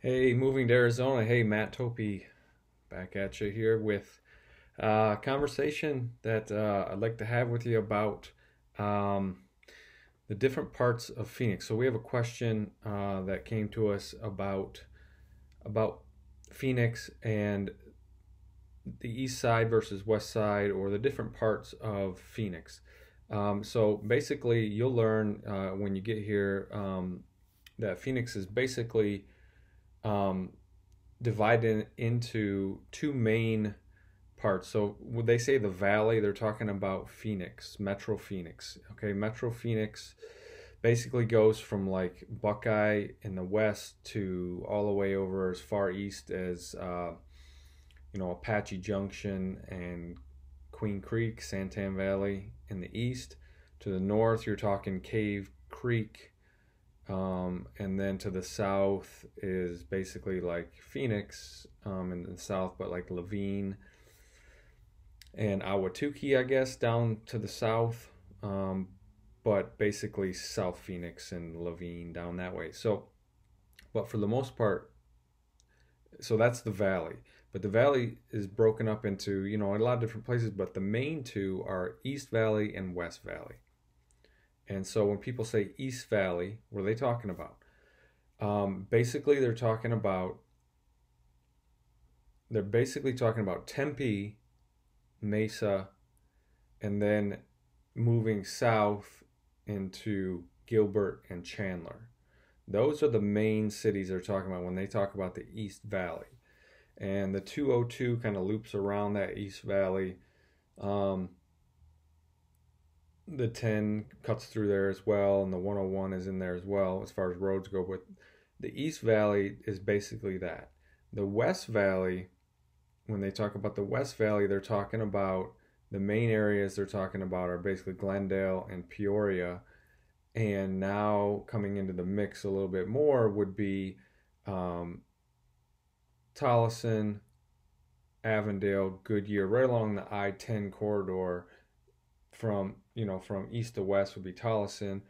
Hey, moving to Arizona. Hey, Matt Topi back at you here with a conversation that I'd like to have with you about um, the different parts of Phoenix. So we have a question that came to us about Phoenix and the east side versus west side, or the different parts of Phoenix. So basically, you'll learn when you get here that Phoenix is basically um, divided into two main parts. So when they say the valley, they're talking about Phoenix, Metro Phoenix. Okay, Metro Phoenix basically goes from like Buckeye in the west to all the way over as far east as Apache Junction and Queen Creek, Santan Valley in the east. To the north, you're talking Cave Creek, and then to the south is basically like Phoenix in the south, but like Levine and Ahwatukee, I guess, down to the south. But basically South Phoenix and Levine down that way. So, but for the most part, so that's the valley. But the valley is broken up into, a lot of different places, but the main two are East Valley and West Valley. And so when people say East Valley, what are they talking about? Basically, they're basically talking about Tempe, Mesa, and then moving south into Gilbert and Chandler. Those are the main cities they're talking about when they talk about the East Valley. And the 202 kind of loops around that East Valley. Um, the 10 cuts through there as well, and the 101 is in there as well as far as roads go. But the East Valley is basically that. The West Valley, when they talk about the West Valley, they're talking about the main areas they're talking about are basically Glendale and Peoria. And now coming into the mix a little bit more would be um, Tolleson, Avondale, Goodyear, right along the I-10 corridor from east to west would be Tolleson,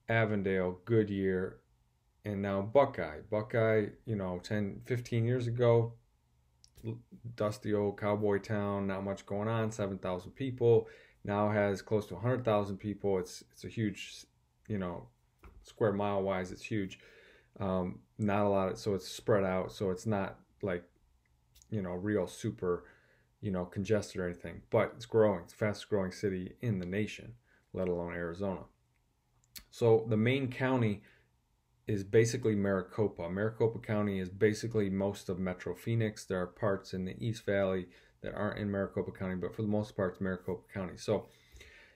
Avondale, Goodyear, and now Buckeye. Buckeye, 10, 15 years ago, dusty old cowboy town, not much going on, 7,000 people. Now has close to 100,000 people. It's a huge, square mile wise, it's huge. Not a lot, so it's spread out. So it's not like, real super, congested or anything. But it's growing. It's the fastest growing city in the nation, let alone Arizona. So the main county is basically Maricopa. Maricopa County is basically most of Metro Phoenix. There are parts in the East Valley that aren't in Maricopa County, but for the most part, it's Maricopa County. So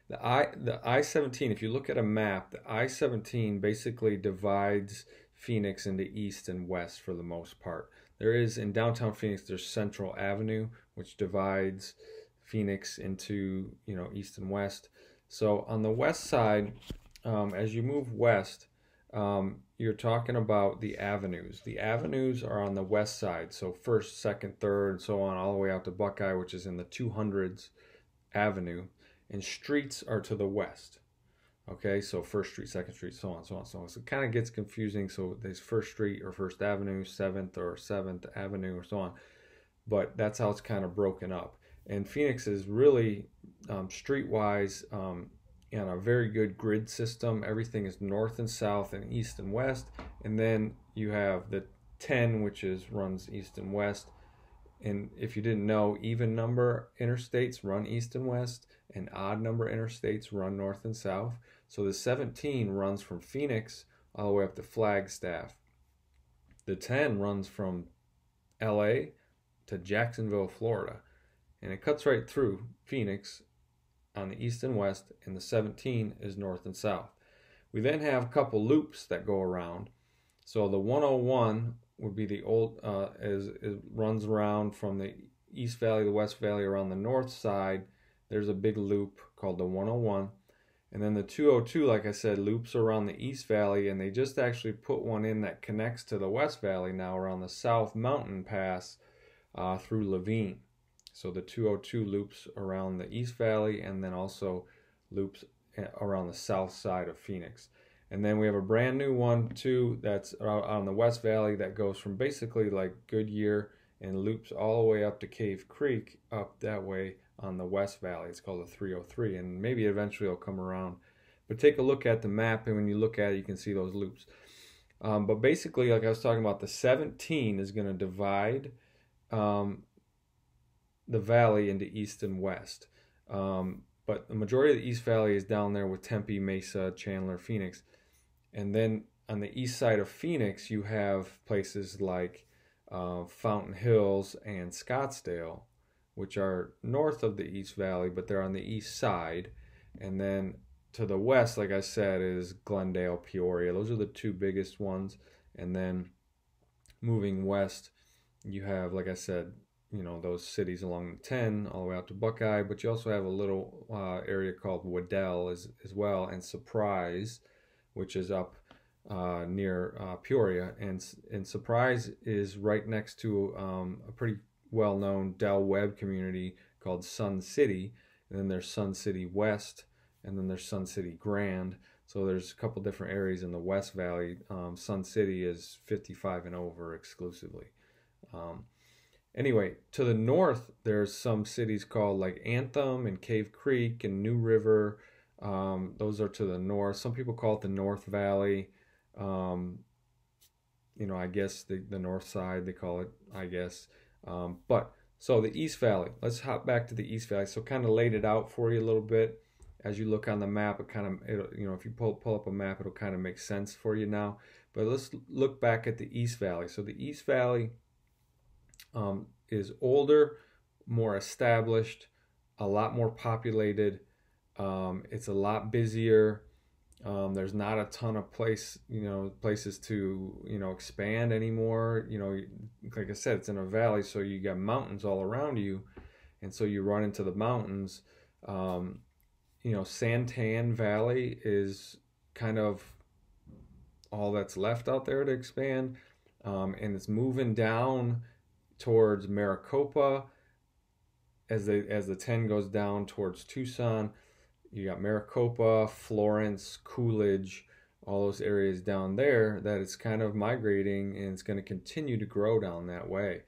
the I-17, if you look at a map, the I-17 basically divides Phoenix into east and west for the most part. There is in downtown Phoenix, there's Central Avenue, which divides Phoenix into east and west. So on the west side, as you move west, you're talking about the avenues. The avenues are on the west side, so first, second, third, and so on, all the way out to Buckeye, which is in the 200s Avenue, and streets are to the west. Okay, so First Street, Second Street, so on, so on, so on. So it kind of gets confusing. So there's First Street or First Avenue, Seventh or Seventh Avenue, or so on. But that's how it's kind of broken up. And Phoenix is really streetwise and a very good grid system. Everything is north and south and east and west. And then you have the 10, which runs east and west. And if you didn't know, even number interstates run east and west, and odd number interstates run north and south. So the 17 runs from Phoenix all the way up to Flagstaff. The 10 runs from LA to Jacksonville, Florida. And it cuts right through Phoenix on the east and west, and the 17 is north and south. We then have a couple loops that go around. So the 101 would be the old, it runs around from the East Valley, the West Valley, around the north side. There's a big loop called the 101. And then the 202, like I said, loops around the East Valley, and they just actually put one in that connects to the West Valley now around the South Mountain Pass through Levine. So the 202 loops around the East Valley and then also loops around the south side of Phoenix. And then we have a brand new one too that's out on the West Valley that goes from basically like Goodyear and loops all the way up to Cave Creek up that way on the West Valley. It's called the 303, and maybe eventually it'll come around. But take a look at the map, and when you look at it, you can see those loops. But basically, like I was talking about, the 17 is going to divide um, the valley into east and west. But the majority of the East Valley is down there with Tempe, Mesa, Chandler, Phoenix. And then on the east side of Phoenix, you have places like Fountain Hills and Scottsdale, which are north of the East Valley, but they're on the east side. And then to the west, like I said, is Glendale, Peoria. Those are the two biggest ones. And then moving west, you have, like I said, those cities along the 10 all the way out to Buckeye, but you also have a little area called Waddell as well, and Surprise, which is up near Peoria. And Surprise is right next to a pretty well-known Del Webb community called Sun City. And then there's Sun City West, and then there's Sun City Grand. So there's a couple different areas in the West Valley. Sun City is 55 and over exclusively. Anyway, to the north, there's some cities called like Anthem and Cave Creek and New River. Those are to the north. Some people call it the North Valley. I guess the north side, they call it, I guess. So the East Valley, let's hop back to the East Valley. So kind of laid it out for you a little bit. As you look on the map, if you pull up a map, it'll kind of make sense for you now. But let's look back at the East Valley. So the East Valley is older, more established, a lot more populated. It's a lot busier. There's not a ton of places to expand anymore. Like I said, it's in a valley, so you got mountains all around you, and so you run into the mountains. Santan Valley is kind of all that's left out there to expand, and it's moving down towards Maricopa as the 10 goes down towards Tucson. You got Maricopa, Florence, Coolidge, all those areas down there that it's kind of migrating, and it's going to continue to grow down that way.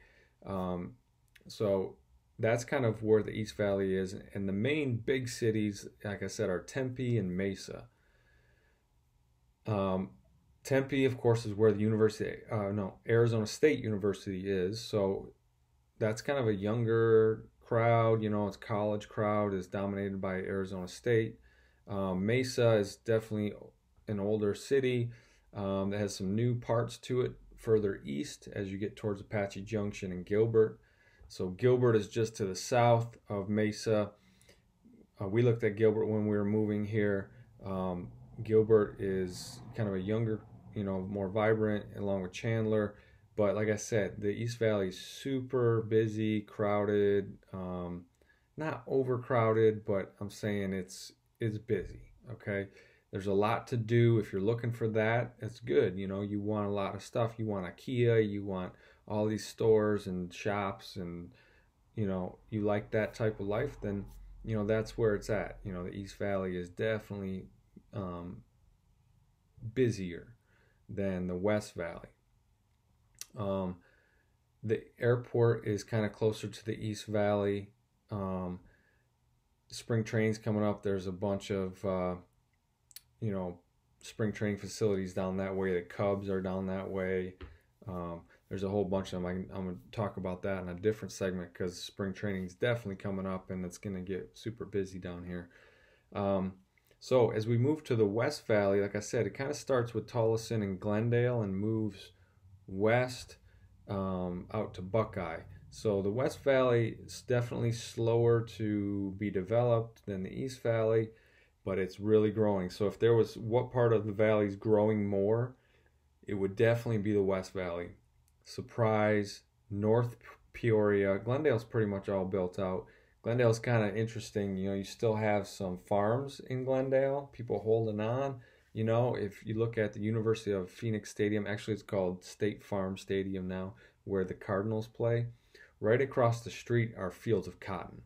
So that's kind of where the East Valley is. And the main big cities, like I said, are Tempe and Mesa. Tempe, of course, is where the Arizona State University is. So that's kind of a younger crowd. Its college crowd is dominated by Arizona State. Mesa is definitely an older city that has some new parts to it further east as you get towards Apache Junction and Gilbert. So Gilbert is just to the south of Mesa. We looked at Gilbert when we were moving here. Gilbert is kind of a younger, more vibrant, along with Chandler. But like I said, the East Valley is super busy, crowded, not overcrowded, but I'm saying it's busy. Okay, there's a lot to do. If you're looking for that, it's good. You want a lot of stuff. You want IKEA. You want all these stores and shops, and you like that type of life, then that's where it's at. The East Valley is definitely busier than the West Valley. The airport is kind of closer to the East Valley. Spring training's coming up. There's a bunch of spring training facilities down that way. The Cubs are down that way. There's a whole bunch of them. I'm going to talk about that in a different segment because spring training is definitely coming up, and it's going to get super busy down here. So as we move to the West Valley, like I said, it kind of starts with Tolleson and Glendale and moves west out to Buckeye. So the West Valley is definitely slower to be developed than the East Valley, but it's really growing. So if there was what part of the valley is growing more, it would definitely be the West Valley. Surprise, North Peoria. Glendale's pretty much all built out. Glendale's kind of interesting. You still have some farms in Glendale, people holding on. If you look at the University of Phoenix Stadium, actually it's called State Farm Stadium now, where the Cardinals play. Right across the street are fields of cotton.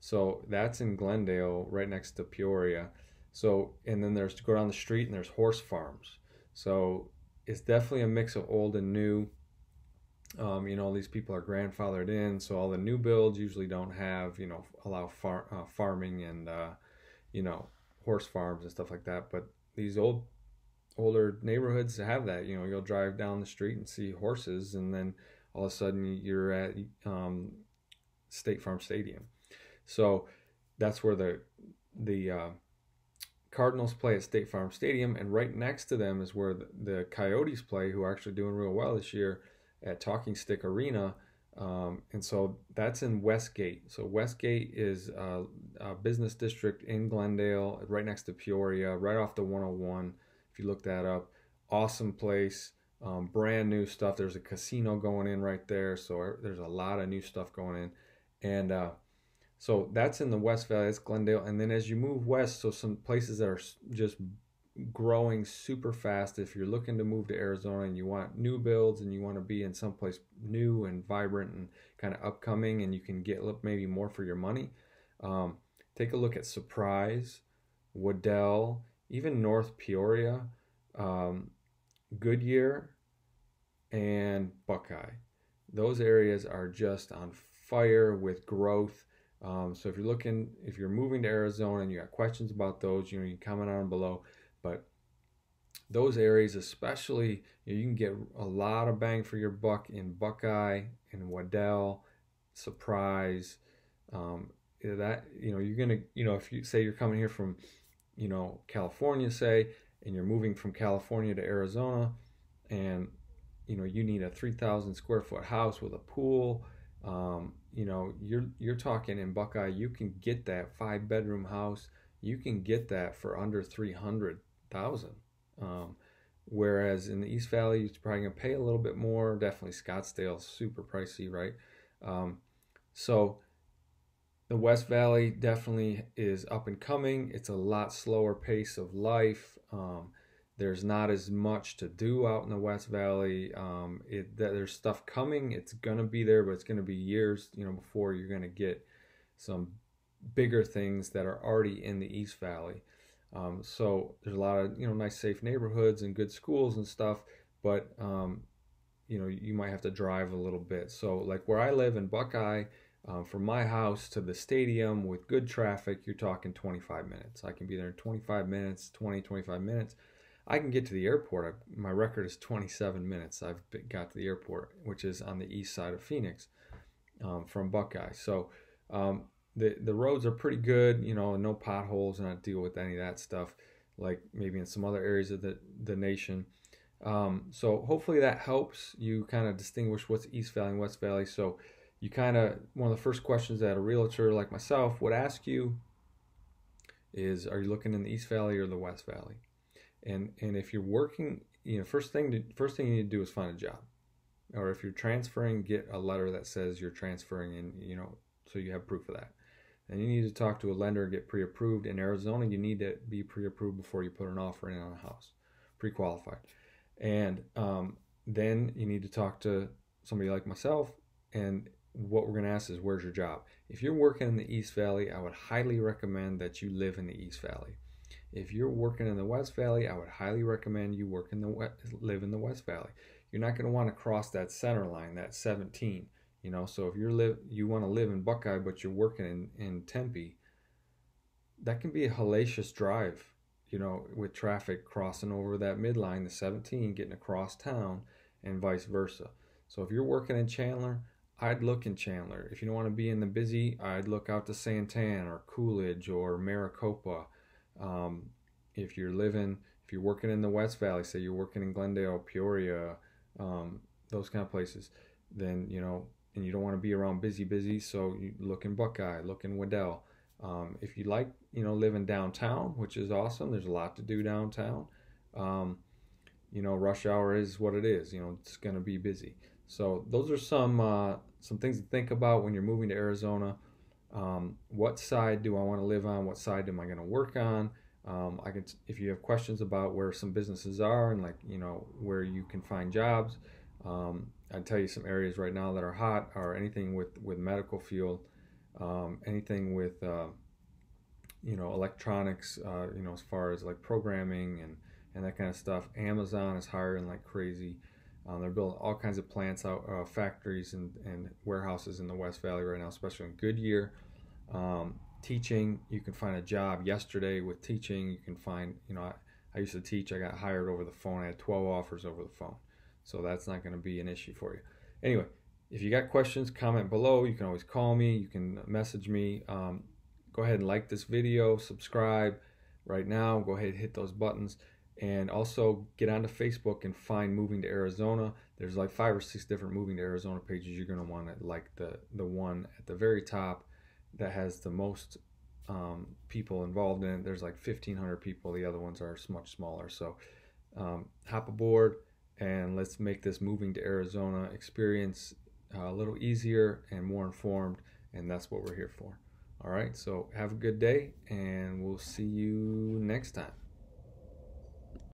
So that's in Glendale, right next to Peoria. So, and then there's to go down the street and there's horse farms. So it's definitely a mix of old and new. These people are grandfathered in, so all the new builds usually don't have, allow farming and, you know, horse farms and stuff like that. But these older neighborhoods have that. You'll drive down the street and see horses, and then all of a sudden you're at State Farm Stadium. So that's where the Cardinals play at State Farm Stadium, and right next to them is where the Coyotes play, who are actually doing real well this year at Talking Stick Arena. And so that's in Westgate. So Westgate is a business district in Glendale, right next to Peoria, right off the 101. If you look that up, awesome place, brand new stuff. There's a casino going in right there, so there's a lot of new stuff going in, and so that's in the West Valley. That's Glendale, and then as you move west, so some places that are just growing super fast. If you're looking to move to Arizona and you want new builds and you want to be in someplace new and vibrant and kind of upcoming, and you can get maybe more for your money, take a look at Surprise, Waddell, even North Peoria, Goodyear, and Buckeye. Those areas are just on fire with growth. So if you're moving to Arizona and you got questions about those, you can comment on them below. But those areas, especially, you can get a lot of bang for your buck in Buckeye and Waddell, Surprise. That you're gonna, if you say you're coming here from, California, say, and you're moving from California to Arizona, and you need a 3,000 square foot house with a pool. You're talking in Buckeye, you can get that 5-bedroom house. You can get that for under 300,000. Whereas in the East Valley, you're probably gonna pay a little bit more. Definitely Scottsdale, super pricey, right? So the West Valley definitely is up and coming. It's a lot slower pace of life. There's not as much to do out in the West Valley. There's stuff coming. It's gonna be there, but it's gonna be years, before you're gonna get some bigger things that are already in the East Valley. So there's a lot of nice, safe neighborhoods and good schools and stuff, but you might have to drive a little bit. So like where I live in Buckeye, from my house to the stadium with good traffic, you're talking 25 minutes. I can be there in 25 minutes, 25 minutes. I can get to the airport. My record is 27 minutes. I've got to the airport, which is on the east side of Phoenix, from Buckeye. So the roads are pretty good, no potholes, and I deal with any of that stuff like maybe in some other areas of the nation. So hopefully that helps you kind of distinguish what's East Valley and West Valley. So one of the first questions that a realtor like myself would ask you is, are you looking in the East Valley or the West Valley? And if you're working, first thing you need to do is find a job. Or if you're transferring, get a letter that says you're transferring, and so you have proof of that. And you need to talk to a lender and get pre-approved. In Arizona, you need to be pre-approved before you put an offer in on a house, pre-qualified. And then you need to talk to somebody like myself, and what we're going to ask is, where's your job? If you're working in the East Valley, I would highly recommend that you live in the East Valley. If you're working in the West Valley, I would highly recommend you live in the West Valley. You're not going to want to cross that center line, that 17. So if you want to live in Buckeye, but you're working in Tempe, that can be a hellacious drive, with traffic crossing over that midline, the 17, getting across town, and vice versa. So if you're working in Chandler, I'd look in Chandler. If you don't want to be in the busy, I'd look out to Santan or Coolidge or Maricopa. If you're working in the West Valley, say you're working in Glendale, Peoria, those kind of places, then, and you don't want to be around busy, so you look in Buckeye, look in Waddell. If you like, living downtown, which is awesome, there's a lot to do downtown. Rush hour is what it is. It's going to be busy. So those are some things to think about when you're moving to Arizona. What side do I want to live on? What side am I going to work on? If you have questions about where some businesses are and where you can find jobs, I'd tell you some areas right now that are hot, or anything with medical field, anything with electronics, as far as like programming and that kind of stuff. Amazon is hiring like crazy. They're building all kinds of plants out, factories and warehouses in the West Valley right now, especially in Goodyear. Teaching, you can find a job yesterday with teaching. You can find, I used to teach. I got hired over the phone. I had 12 offers over the phone. So that's not going to be an issue for you. Anyway, if you got questions, comment below. You can always call me. You can message me. Go ahead and like this video. Subscribe right now. Go ahead and hit those buttons. And also get onto Facebook and find Moving to Arizona. There's like 5 or 6 different Moving to Arizona pages. You're going to want to like the one at the very top that has the most people involved in it. There's like 1,500 people. The other ones are much smaller. So hop aboard and let's make this Moving to Arizona experience a little easier and more informed. And that's what we're here for. All right. So have a good day and we'll see you next time.